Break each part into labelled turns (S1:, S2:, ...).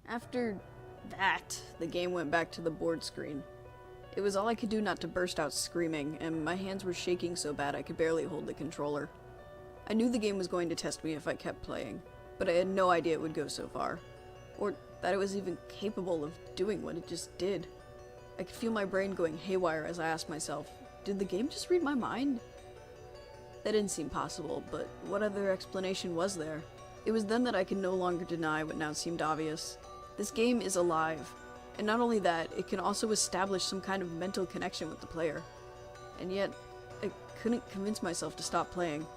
S1: After that, the game went back to the board screen. It was all I could do not to burst out screaming, and my hands were shaking so bad I could barely hold the controller. I knew the game was going to test me if I kept playing, but I had no idea it would go so far, or that it was even capable of doing what it just did. I could feel my brain going haywire as I asked myself, did the game just read my mind? That didn't seem possible, but what other explanation was there? It was then that I could no longer deny what now seemed obvious. This game is alive, and not only that, it can also establish some kind of mental connection with the player. And yet, I couldn't convince myself to stop playing.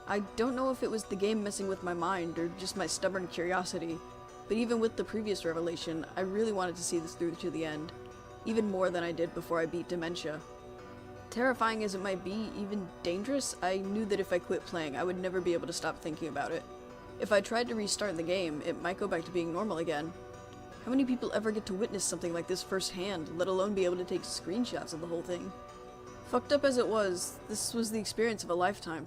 S1: I don't know if it was the game messing with my mind or just my stubborn curiosity, but even with the previous revelation, I really wanted to see this through to the end, even more than I did before I beat Dementia. Terrifying as it might be, even dangerous, I knew that if I quit playing, I would never be able to stop thinking about it. If I tried to restart the game, it might go back to being normal again. How many people ever get to witness something like this firsthand, let alone be able to take screenshots of the whole thing? Fucked up as it was, this was the experience of a lifetime.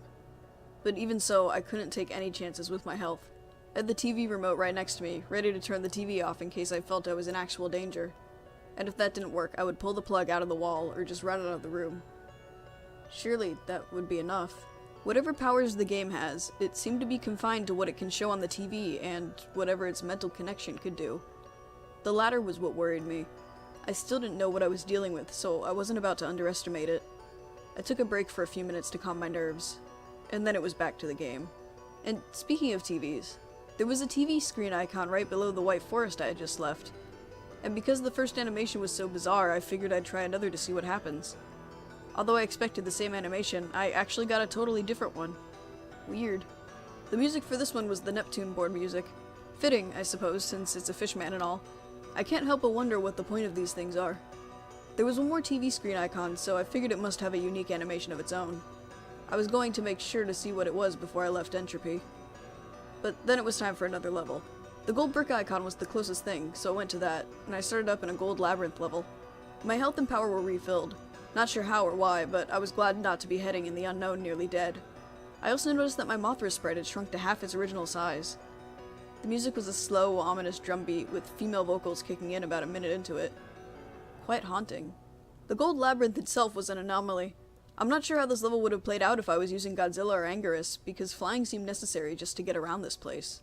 S1: But even so, I couldn't take any chances with my health. I had the TV remote right next to me, ready to turn the TV off in case I felt I was in actual danger. And if that didn't work, I would pull the plug out of the wall or just run out of the room. Surely that would be enough. Whatever powers the game has, it seemed to be confined to what it can show on the TV and whatever its mental connection could do. The latter was what worried me. I still didn't know what I was dealing with, so I wasn't about to underestimate it. I took a break for a few minutes to calm my nerves, and then it was back to the game. And speaking of TVs, there was a TV screen icon right below the white forest I had just left. And because the first animation was so bizarre, I figured I'd try another to see what happens. Although I expected the same animation, I actually got a totally different one. Weird. The music for this one was the Neptune board music. Fitting, I suppose, since it's a fishman and all. I can't help but wonder what the point of these things are. There was one more TV screen icon, so I figured it must have a unique animation of its own. I was going to make sure to see what it was before I left Entropy. But then it was time for another level. The gold brick icon was the closest thing, so I went to that, and I started up in a gold labyrinth level. My health and power were refilled. Not sure how or why, but I was glad not to be heading in the unknown nearly dead. I also noticed that my Mothra sprite had shrunk to half its original size. The music was a slow, ominous drum beat with female vocals kicking in about a minute into it. Quite haunting. The gold labyrinth itself was an anomaly. I'm not sure how this level would have played out if I was using Godzilla or Anguirus, because flying seemed necessary just to get around this place.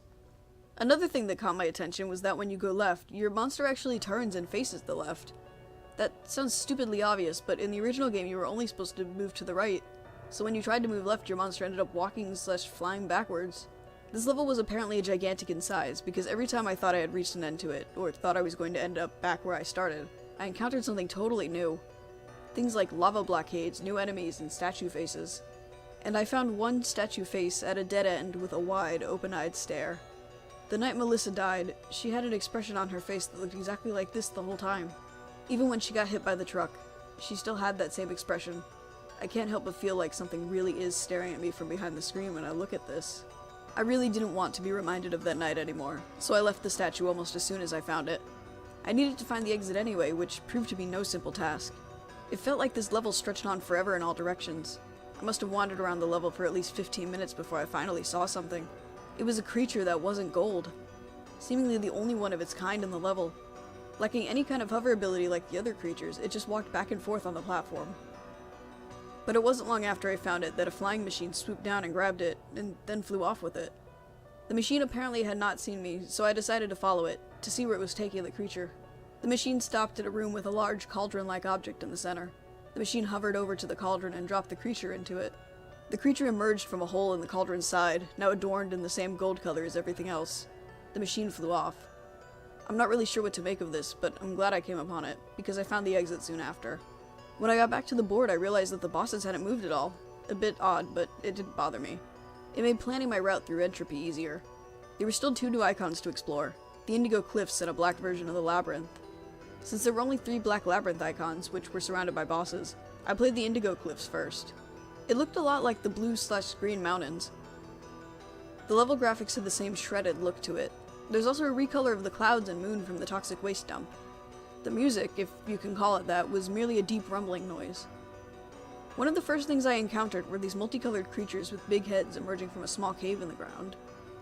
S1: Another thing that caught my attention was that when you go left, your monster actually turns and faces the left. That sounds stupidly obvious, but in the original game you were only supposed to move to the right, so when you tried to move left your monster ended up walking/flying backwards. This level was apparently gigantic in size, because every time I thought I had reached an end to it, or thought I was going to end up back where I started, I encountered something totally new. Things like lava blockades, new enemies, and statue faces. And I found one statue face at a dead end with a wide, open-eyed stare. The night Melissa died, she had an expression on her face that looked exactly like this the whole time. Even when she got hit by the truck, she still had that same expression. I can't help but feel like something really is staring at me from behind the screen when I look at this. I really didn't want to be reminded of that night anymore, so I left the statue almost as soon as I found it. I needed to find the exit anyway, which proved to be no simple task. It felt like this level stretched on forever in all directions. I must have wandered around the level for at least 15 minutes before I finally saw something. It was a creature that wasn't gold. Seemingly the only one of its kind in the level. Lacking any kind of hover ability like the other creatures, it just walked back and forth on the platform. But it wasn't long after I found it that a flying machine swooped down and grabbed it, and then flew off with it. The machine apparently had not seen me, so I decided to follow it, to see where it was taking the creature. The machine stopped at a room with a large cauldron-like object in the center. The machine hovered over to the cauldron and dropped the creature into it. The creature emerged from a hole in the cauldron's side, now adorned in the same gold color as everything else. The machine flew off. I'm not really sure what to make of this, but I'm glad I came upon it, because I found the exit soon after. When I got back to the board, I realized that the bosses hadn't moved at all. A bit odd, but it didn't bother me. It made planning my route through Entropy easier. There were still 2 new icons to explore, the Indigo Cliffs and a black version of the Labyrinth. Since there were only 3 black Labyrinth icons, which were surrounded by bosses, I played the Indigo Cliffs first. It looked a lot like the blue/green mountains. The level graphics had the same shredded look to it. There's also a recolor of the clouds and moon from the toxic waste dump. The music, if you can call it that, was merely a deep rumbling noise. One of the first things I encountered were these multicolored creatures with big heads emerging from a small cave in the ground.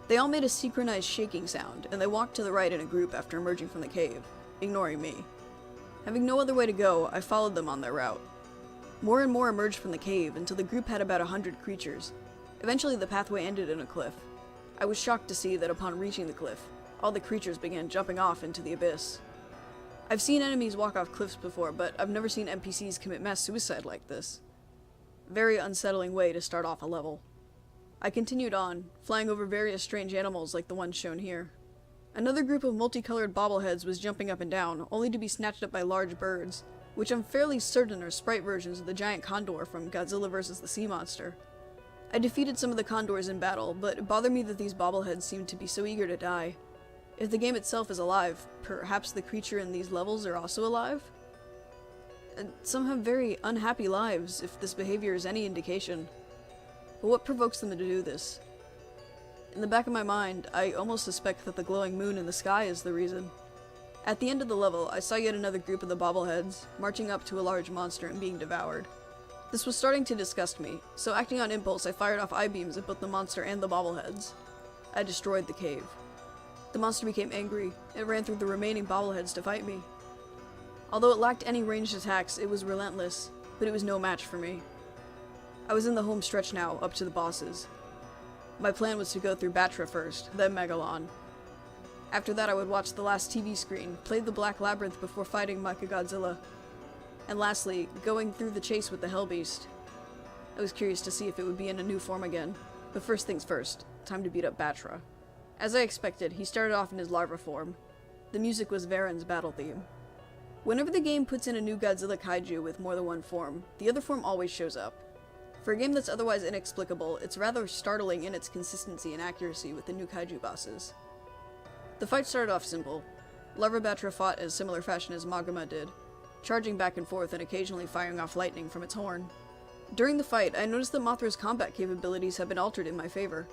S1: They all made a synchronized shaking sound, and they walked to the right in a group after emerging from the cave, ignoring me. Having no other way to go, I followed them on their route. More and more emerged from the cave until the group had about 100 creatures. Eventually the pathway ended in a cliff. I was shocked to see that upon reaching the cliff, all the creatures began jumping off into the abyss. I've seen enemies walk off cliffs before, but I've never seen NPCs commit mass suicide like this. Very unsettling way to start off a level. I continued on, flying over various strange animals like the ones shown here. Another group of multicolored bobbleheads was jumping up and down, only to be snatched up by large birds, which I'm fairly certain are sprite versions of the giant condor from Godzilla vs. the Sea Monster. I defeated some of the condors in battle, but it bothered me that these bobbleheads seemed to be so eager to die. If the game itself is alive, perhaps the creature in these levels are also alive? And some have very unhappy lives, if this behavior is any indication. But what provokes them to do this? In the back of my mind, I almost suspect that the glowing moon in the sky is the reason. At the end of the level, I saw yet another group of the bobbleheads, marching up to a large monster and being devoured. This was starting to disgust me, so acting on impulse I fired off eye-beams at both the monster and the bobbleheads. I destroyed the cave. The monster became angry. It ran through the remaining bobbleheads to fight me. Although it lacked any ranged attacks, it was relentless, but it was no match for me. I was in the home stretch now, up to the bosses. My plan was to go through Batra first, then Megalon. After that I would watch the last TV screen, play the Black Labyrinth before fighting Godzilla. And lastly, going through the chase with the Hellbeast. I was curious to see if it would be in a new form again. But first things first, time to beat up Batra. As I expected, he started off in his larva form. The music was Varen's battle theme. Whenever the game puts in a new Godzilla kaiju with more than one form, the other form always shows up. For a game that's otherwise inexplicable, it's rather startling in its consistency and accuracy with the new kaiju bosses. The fight started off simple. Larva Batra fought in a similar fashion as Maguma did, charging back and forth and occasionally firing off lightning from its horn. During the fight, I noticed that Mothra's combat capabilities have been altered in my favor.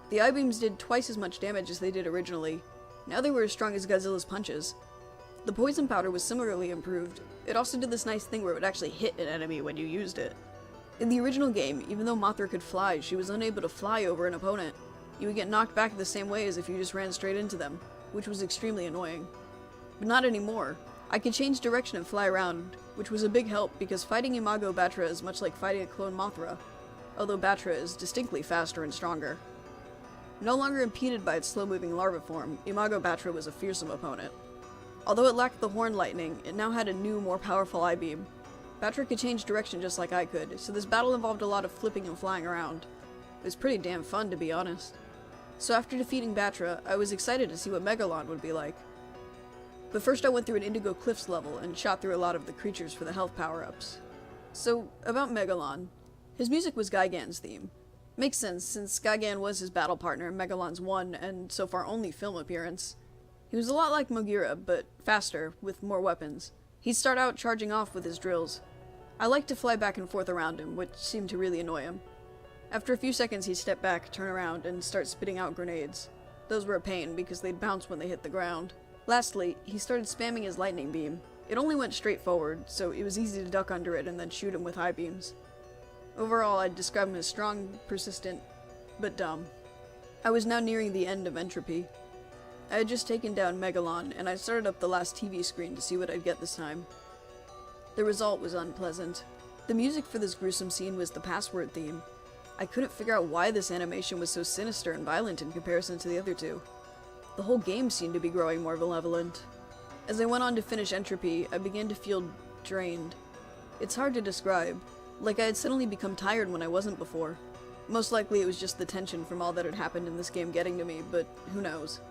S1: The eye-beams did twice as much damage as they did originally. Now they were as strong as Godzilla's punches. The poison powder was similarly improved. It also did this nice thing where it would actually hit an enemy when you used it. In the original game, even though Mothra could fly, she was unable to fly over an opponent. You would get knocked back the same way as if you just ran straight into them, which was extremely annoying. But not anymore. I could change direction and fly around, which was a big help because fighting Imago Batra is much like fighting a clone Mothra, although Batra is distinctly faster and stronger. No longer impeded by its slow-moving larva form, Imago Batra was a fearsome opponent. Although it lacked the horn lightning, it now had a new, more powerful eye-beam. Batra could change direction just like I could, so this battle involved a lot of flipping and flying around. It was pretty damn fun, to be honest. So after defeating Batra, I was excited to see what Megalon would be like. But first I went through an Indigo Cliffs level and shot through a lot of the creatures for the health power-ups. So, about Megalon. His music was Gigan's theme. Makes sense, since Gigan was his battle partner in Megalon's one, and so far only film appearance. He was a lot like Mogira, but faster, with more weapons. He'd start out charging off with his drills. I liked to fly back and forth around him, which seemed to really annoy him. After a few seconds he'd step back, turn around, and start spitting out grenades. Those were a pain, because they'd bounce when they hit the ground. Lastly, he started spamming his lightning beam. It only went straight forward, so it was easy to duck under it and then shoot him with high beams. Overall, I'd describe him as strong, persistent, but dumb. I was now nearing the end of Entropy. I had just taken down Megalon, and I started up the last TV screen to see what I'd get this time. The result was unpleasant. The music for this gruesome scene was the password theme. I couldn't figure out why this animation was so sinister and violent in comparison to the other two. The whole game seemed to be growing more malevolent. As I went on to finish Entropy, I began to feel drained. It's hard to describe. Like I had suddenly become tired when I wasn't before. Most likely it was just the tension from all that had happened in this game getting to me, but who knows.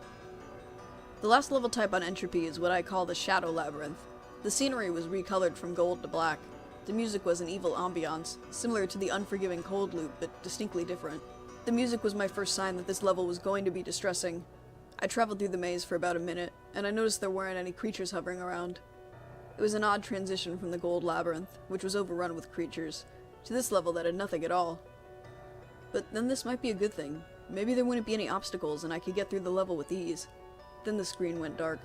S1: The last level type on Entropy is what I call the Shadow Labyrinth. The scenery was recolored from gold to black. The music was an evil ambiance, similar to the unforgiving Cold Loop, but distinctly different. The music was my first sign that this level was going to be distressing. I traveled through the maze for about a minute, and I noticed there weren't any creatures hovering around. It was an odd transition from the Gold Labyrinth, which was overrun with creatures, to this level that had nothing at all. But then this might be a good thing. Maybe there wouldn't be any obstacles and I could get through the level with ease. Then the screen went dark,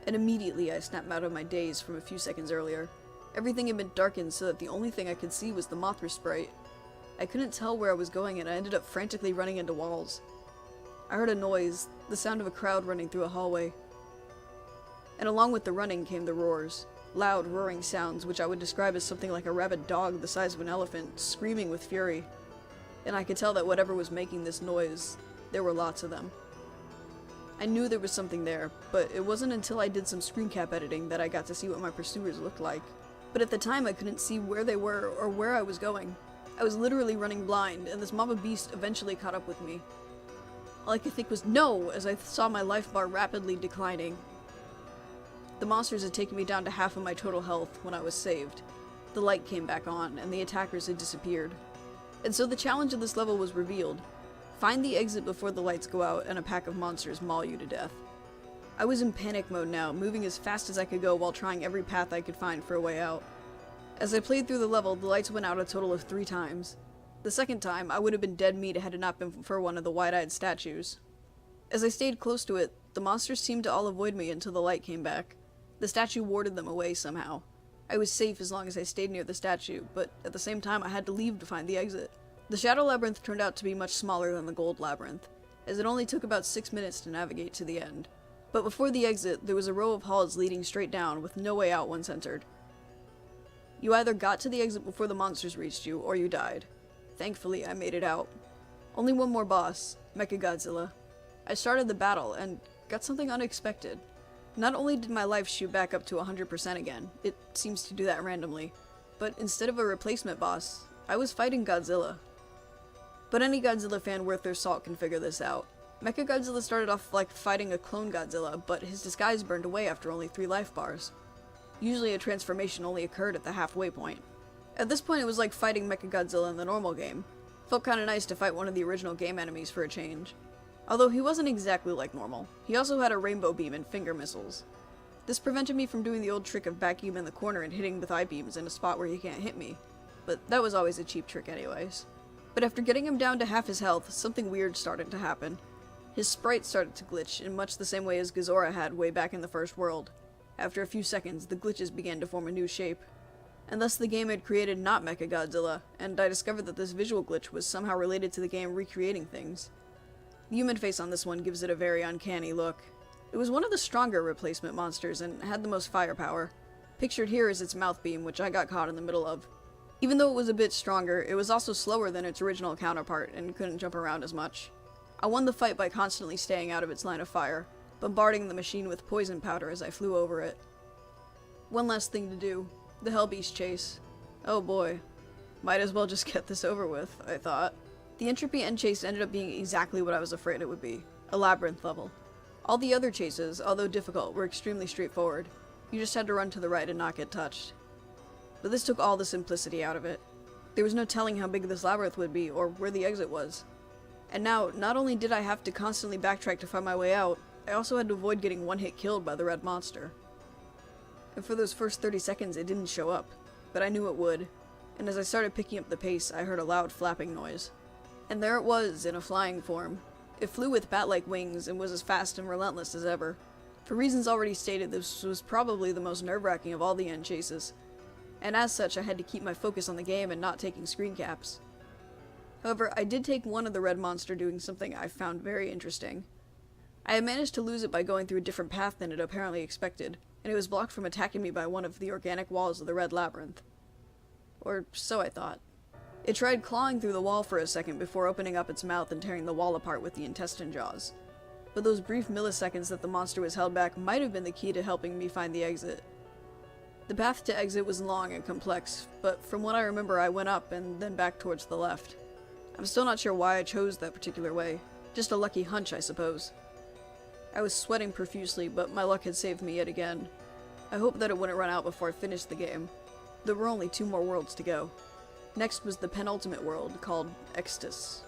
S1: and immediately I snapped out of my daze from a few seconds earlier. Everything had been darkened so that the only thing I could see was the Mothra sprite. I couldn't tell where I was going and I ended up frantically running into walls. I heard a noise, the sound of a crowd running through a hallway. And along with the running came the roars. Loud, roaring sounds, which I would describe as something like a rabid dog the size of an elephant, screaming with fury. And I could tell that whatever was making this noise, there were lots of them. I knew there was something there, but it wasn't until I did some screen cap editing that I got to see what my pursuers looked like. But at the time I couldn't see where they were or where I was going. I was literally running blind, and this mob of beasts eventually caught up with me. All I could think was no, as I saw my life bar rapidly declining. The monsters had taken me down to half of my total health when I was saved. The light came back on, and the attackers had disappeared. And so the challenge of this level was revealed. Find the exit before the lights go out and a pack of monsters maul you to death. I was in panic mode now, moving as fast as I could go while trying every path I could find for a way out. As I played through the level, the lights went out a total of 3 times. The second time, I would have been dead meat had it not been for one of the wide-eyed statues. As I stayed close to it, the monsters seemed to all avoid me until the light came back. The statue warded them away somehow. I was safe as long as I stayed near the statue, but at the same time I had to leave to find the exit. The Shadow Labyrinth turned out to be much smaller than the Gold Labyrinth, as it only took about 6 minutes to navigate to the end. But before the exit, there was a row of halls leading straight down with no way out once entered. You either got to the exit before the monsters reached you, or you died. Thankfully, I made it out. Only one more boss, Mecha Godzilla. I started the battle, and got something unexpected. Not only did my life shoot back up to 100% again, it seems to do that randomly, but instead of a replacement boss, I was fighting Godzilla. But any Godzilla fan worth their salt can figure this out. Mecha Godzilla started off like fighting a clone Godzilla, but his disguise burned away after only 3 life bars. Usually a transformation only occurred at the halfway point. At this point it was like fighting Mecha Godzilla in the normal game. Felt kinda nice to fight one of the original game enemies for a change. Although he wasn't exactly like normal. He also had a rainbow beam and finger missiles. This prevented me from doing the old trick of backing him in the corner and hitting with I-beams in a spot where he can't hit me. But that was always a cheap trick anyways. But after getting him down to half his health, something weird started to happen. His sprite started to glitch in much the same way as Godzilla had way back in the first world. After a few seconds, the glitches began to form a new shape. And thus the game had created not Mecha Godzilla, and I discovered that this visual glitch was somehow related to the game recreating things. The human face on this one gives it a very uncanny look. It was one of the stronger replacement monsters and had the most firepower. Pictured here is its mouth beam, which I got caught in the middle of. Even though it was a bit stronger, it was also slower than its original counterpart and couldn't jump around as much. I won the fight by constantly staying out of its line of fire, bombarding the machine with poison powder as I flew over it. One last thing to do, the Hellbeast chase. Oh boy. Might as well just get this over with, I thought. The Entropy end chase ended up being exactly what I was afraid it would be, a labyrinth level. All the other chases, although difficult, were extremely straightforward. You just had to run to the right and not get touched. But this took all the simplicity out of it. There was no telling how big this labyrinth would be, or where the exit was. And now, not only did I have to constantly backtrack to find my way out, I also had to avoid getting one-hit killed by the red monster. And for those first 30 seconds it didn't show up, but I knew it would, and as I started picking up the pace I heard a loud flapping noise. And there it was, in a flying form. It flew with bat-like wings and was as fast and relentless as ever. For reasons already stated, this was probably the most nerve-wracking of all the end chases, and as such I had to keep my focus on the game and not taking screen caps. However, I did take one of the red monster doing something I found very interesting. I had managed to lose it by going through a different path than it apparently expected, and it was blocked from attacking me by one of the organic walls of the red labyrinth. Or so I thought. It tried clawing through the wall for a second before opening up its mouth and tearing the wall apart with the intestine jaws. But those brief milliseconds that the monster was held back might have been the key to helping me find the exit. The path to exit was long and complex, but from what I remember I went up and then back towards the left. I'm still not sure why I chose that particular way. Just a lucky hunch, I suppose. I was sweating profusely, but my luck had saved me yet again. I hoped that it wouldn't run out before I finished the game. There were only 2 more worlds to go. Next was the penultimate world, called Extus.